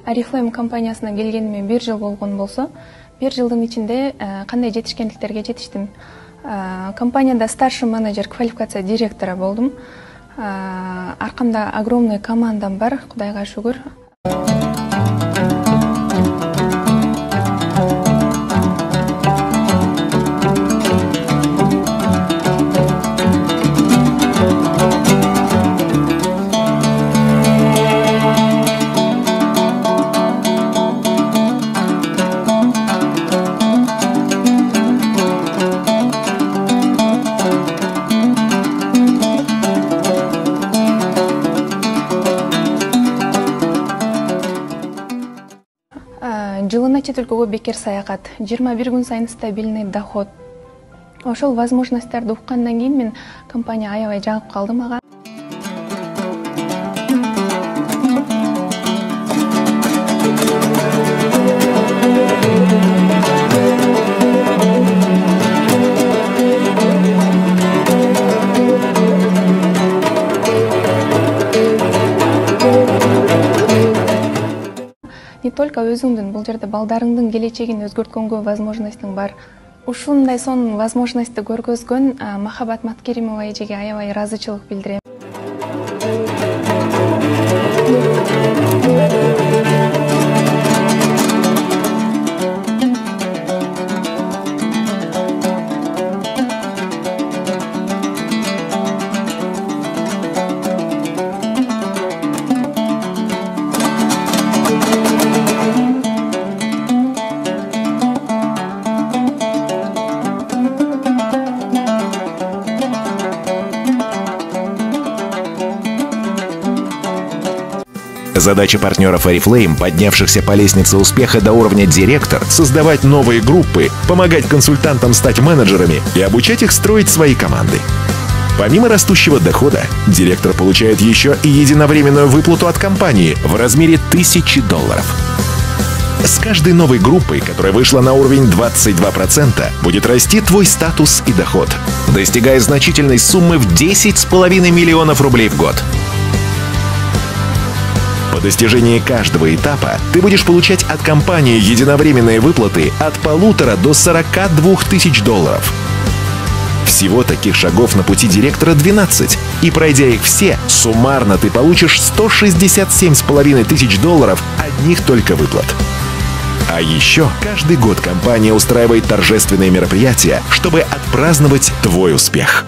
Oriflame компаниясына келгениме 1 жыл болгон болсо, 1 жылдын ичинде кандай жетишкендиктерге жетиштим. Компанияда старший менеджер, квалификация директора болдум. Аркамда огромный командам бар, Кудайга шүгүр. Жылына чет өлкөгө бекер саякат, 21 күн сайын стабильный доход. Ошол возможностьтарды уккандан кийин мен компания аябай жагып калды мага. Не только өзүңдүн, бул жерде балдарыңдын келечегин өзгөрткөнгө возможностьтың бар. Ушундай сонун возможностьты көргөзгөн Махаббат Маткеримова эжеге аябай ыраазычылык билдирем. Задача партнеров Oriflame, поднявшихся по лестнице успеха до уровня директор, создавать новые группы, помогать консультантам стать менеджерами и обучать их строить свои команды. Помимо растущего дохода, директор получает еще и единовременную выплату от компании в размере $1000. С каждой новой группой, которая вышла на уровень 22%, будет расти твой статус и доход, достигая значительной суммы в 10,5 миллионов рублей в год. По достижении каждого этапа ты будешь получать от компании единовременные выплаты от $1500 до $42 000. Всего таких шагов на пути директора 12, и пройдя их все, суммарно ты получишь $167,5 тысяч одних только выплат. А еще каждый год компания устраивает торжественные мероприятия, чтобы отпраздновать твой успех.